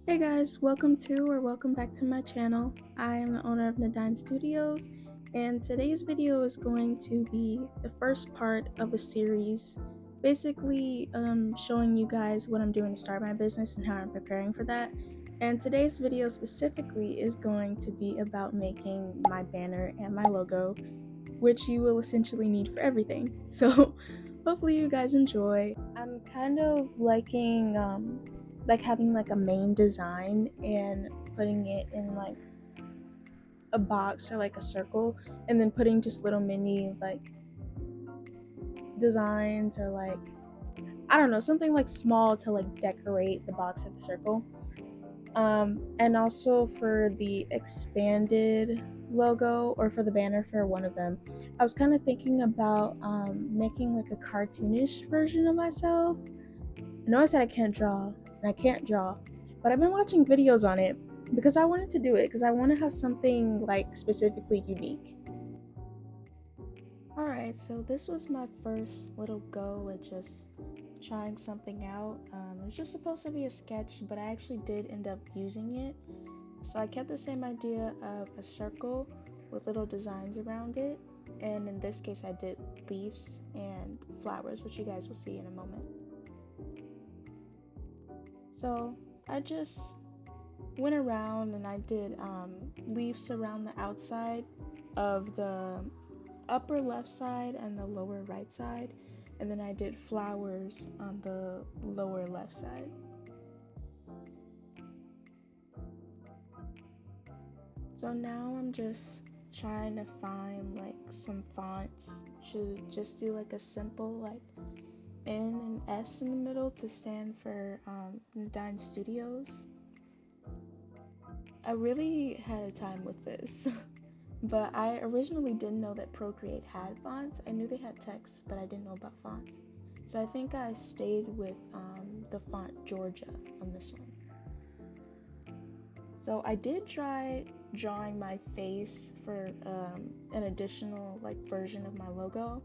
Hey guys, welcome back to my channel. I am the owner of Nadyne Studios, and today's video is going to be the first part of a series, basically showing you guys what I'm doing to start my business and how I'm preparing for that. And today's video specifically is going to be about making my banner and my logo, which you will essentially need for everything. So hopefully you guys enjoy. I'm kind of liking like having like a main design and putting it in like a box or like a circle, and then putting just little mini like designs or like I don't know, something like small to like decorate the box of the circle. And also for the expanded logo or for the banner for one of them, I was kind of thinking about making like a cartoonish version of myself. I know I said I can't draw, and I can't draw, but I've been watching videos on it because I wanted to do it because I want to have something like specifically unique. Alright, so this was my first little go at just trying something out. It was just supposed to be a sketch, but I actually did end up using it. So I kept the same idea of a circle with little designs around it, and in this case I did leaves and flowers, which you guys will see in a moment. So I just went around and I did leaves around the outside of the upper left side and the lower right side, and then I did flowers on the lower left side. So now I'm just trying to find like some fonts. Should just do like a simple like N and S in the middle to stand for Nadyne Studios. I really had a time with this. But I originally didn't know that Procreate had fonts. I knew they had text, but I didn't know about fonts. So I think I stayed with the font Georgia on this one. So I did try drawing my face for an additional like version of my logo,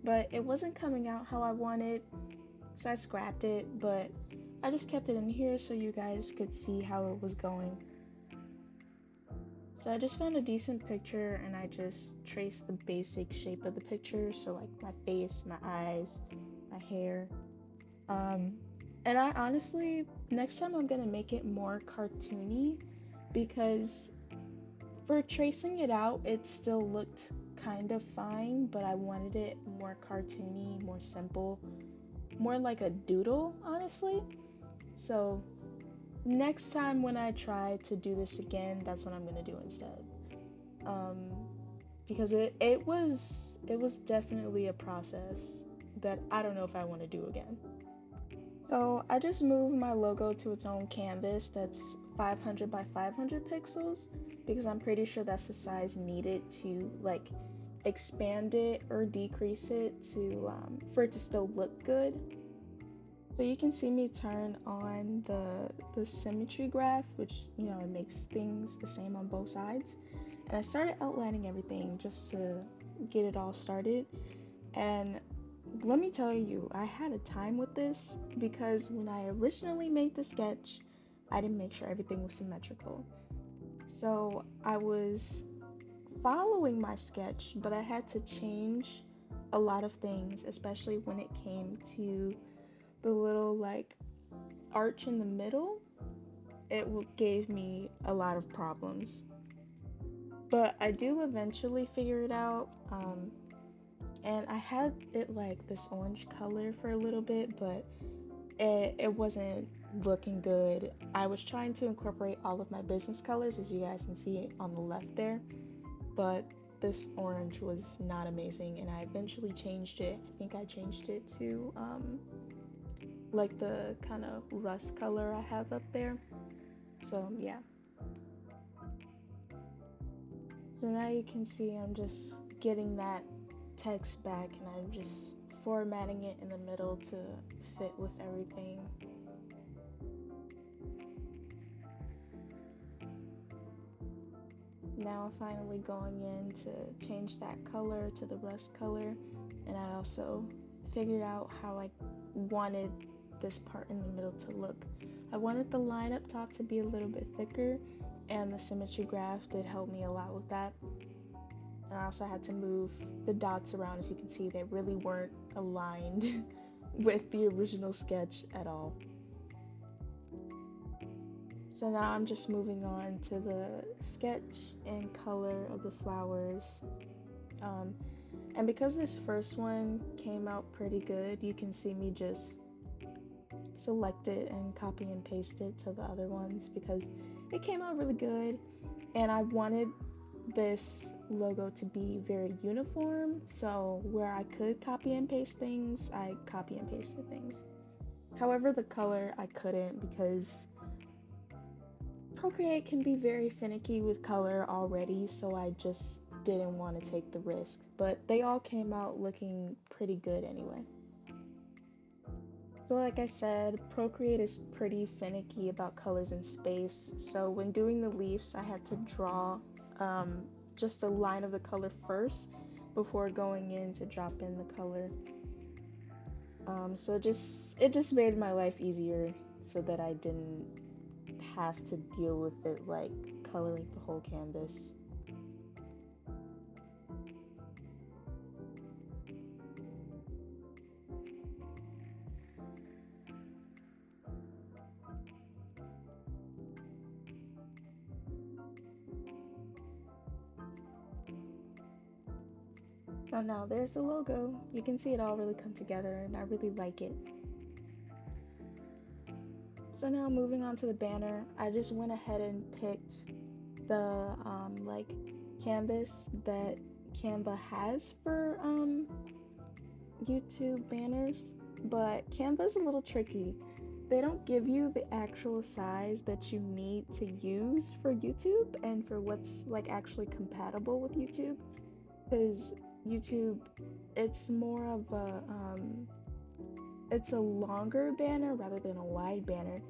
but it wasn't coming out how I wanted, so I scrapped it. But I just kept it in here so you guys could see how it was going. So I just found a decent picture and I just traced the basic shape of the picture. So like my face, my eyes, my hair. Um, and I honestly, next time I'm gonna make it more cartoony because for tracing it out, it still looked kind of fine, but I wanted it more cartoony, more simple, more like a doodle, honestly. So next time when I try to do this again, that's what I'm gonna do instead. Um, because it was definitely a process that I don't know if I want to do again. So I just moved my logo to its own canvas that's 500 by 500 pixels because I'm pretty sure that's the size needed to like expand it or decrease it to for it to still look good. So you can see me turn on the symmetry graph, which it makes things the same on both sides. And I started outlining everything just to get it all started. And let me tell you, I had a time with this because when I originally made the sketch, I didn't make sure everything was symmetrical. So I was following my sketch, but I had to change a lot of things, especially when it came to the little like arch in the middle. It gave me a lot of problems. But I do eventually figure it out. And I had it like this orange color for a little bit, but it wasn't looking good. I was trying to incorporate all of my business colors, as you guys can see on the left there, but this orange was not amazing, and I eventually changed it. I think I changed it to like the kind of rust color I have up there. So yeah. So now you can see I'm just getting that text back and I'm just formatting it in the middle to fit with everything. Now I'm finally going in to change that color to the rust color, and I also figured out how I wanted this part in the middle to look. I wanted the line up top to be a little bit thicker, and the symmetry graph did help me a lot with that. And I also had to move the dots around. As you can see, they really weren't aligned with the original sketch at all. So now I'm just moving on to the sketch and color of the flowers. And because this first one came out pretty good, you can see me just select it and copy and paste it to the other ones because it came out really good. And I wanted this logo to be very uniform, so where I could copy and paste things, I copy and pasted things. However, the color I couldn't because Procreate can be very finicky with color already, so I just didn't want to take the risk. But they all came out looking pretty good anyway. So like I said, Procreate is pretty finicky about colors and space, so when doing the leaves, I had to draw just a line of the color first before going in to drop in the color. So it just made my life easier so that I didn't have to deal with it like coloring the whole canvas. So now there's the logo. You can see it all really come together and I really like it. So now moving on to the banner, I just went ahead and picked the like canvas that Canva has for YouTube banners, but Canva's a little tricky. They don't give you the actual size that you need to use for YouTube and for what's like actually compatible with YouTube, because YouTube, it's more of a it's a longer banner rather than a wide banner,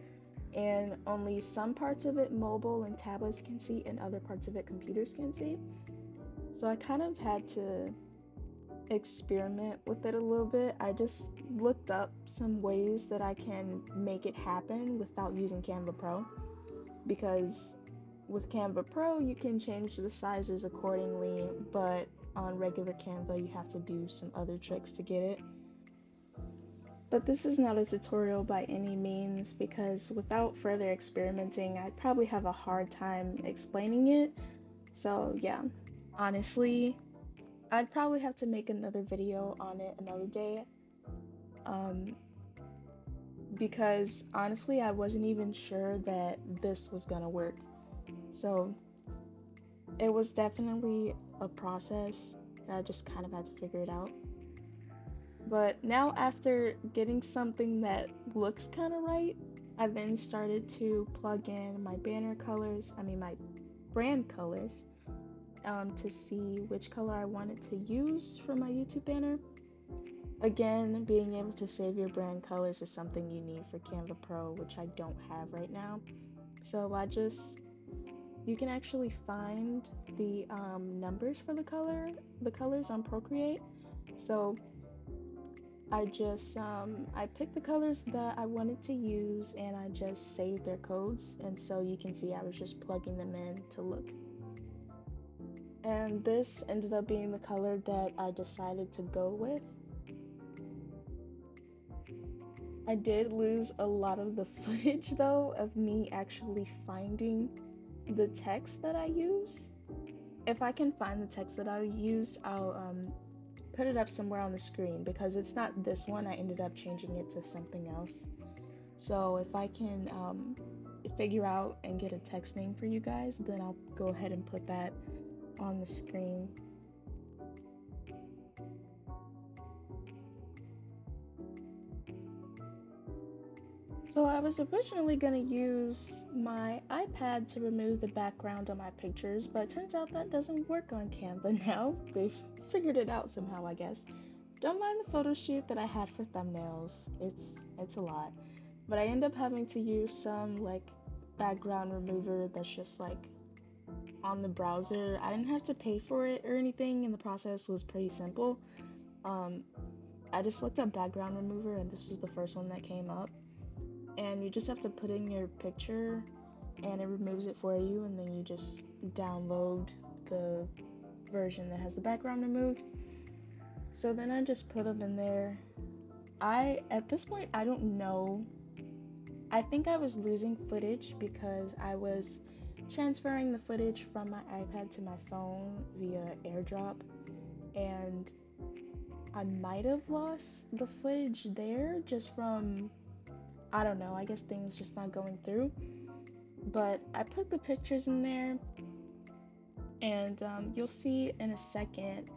and only some parts of it mobile and tablets can see and other parts of it computers can see. So I kind of had to experiment with it a little bit. I just looked up some ways that I can make it happen without using Canva Pro, because with Canva Pro you can change the sizes accordingly, but on regular Canva you have to do some other tricks to get it. But this is not a tutorial by any means, because without further experimenting I'd probably have a hard time explaining it. So yeah, honestly, I'd probably have to make another video on it another day, because honestly I wasn't even sure that this was gonna work. So it was definitely a process. I just kind of had to figure it out. But now after getting something that looks kind of right, I then started to plug in my banner colors, my brand colors, to see which color I wanted to use for my YouTube banner. Again, being able to save your brand colors is something you need for Canva Pro, which I don't have right now. So you can actually find the numbers for the colors on Procreate. So I just I picked the colors that I wanted to use and I just saved their codes, and so you can see I was just plugging them in to look. And this ended up being the color that I decided to go with. I did lose a lot of the footage though of me actually finding the text that I use. If I can find the text that I used, I'll put it up somewhere on the screen, because it's not this one. I ended up changing it to something else. So if I can figure out and get a text name for you guys, then I'll go ahead and put that on the screen. So I was originally going to use my iPad to remove the background on my pictures, but it turns out that doesn't work on Canva now. They've figured it out somehow, I guess. Don't mind the photo shoot that I had for thumbnails. It's a lot. But I end up having to use some like background remover that's just like on the browser. I didn't have to pay for it or anything, and the process was pretty simple. I just looked up background remover and this was the first one that came up. and you just have to put in your picture and it removes it for you, and then you just download the version that has the background removed. So then I just put them in there. At this point, I don't know. I think I was losing footage because I was transferring the footage from my iPad to my phone via AirDrop, and I might have lost the footage there just from, I don't know, I guess things just not going through. But I put the pictures in there, and you'll see in a second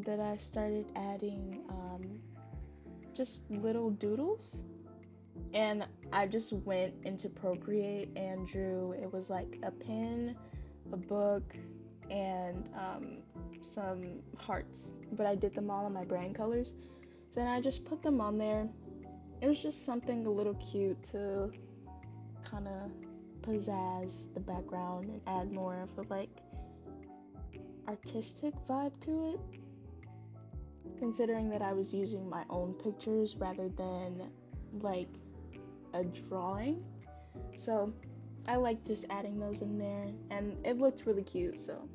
that I started adding just little doodles. And I just went into Procreate and drew, it was like a pen, a book, and some hearts. But I did them all in my brand colors. So then I just put them on there. It was just something a little cute to kind of pizzazz the background and add more of a like artistic vibe to it, considering that I was using my own pictures rather than like a drawing. So I like just adding those in there, and it looked really cute. So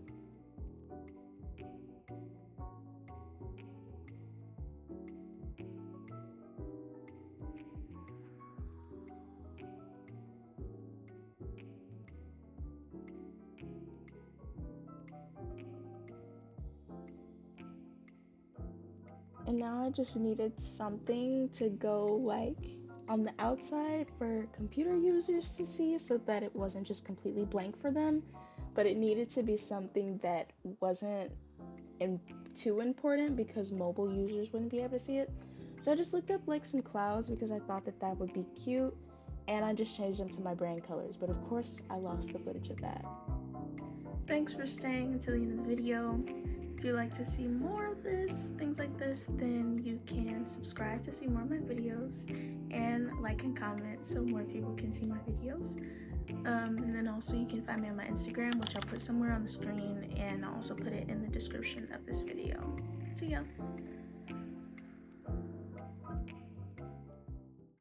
and now I just needed something to go like on the outside for computer users to see, so that it wasn't just completely blank for them, but it needed to be something that wasn't too important because mobile users wouldn't be able to see it. So I just looked up like some clouds because I thought that that would be cute, and I just changed them to my brand colors, but of course I lost the footage of that. Thanks for staying until the end of the video. If you'd like to see more of this, things like this, then you can subscribe to see more of my videos, and like and comment so more people can see my videos. And then also you can find me on my Instagram, which I'll put somewhere on the screen, and I'll also put it in the description of this video. See ya!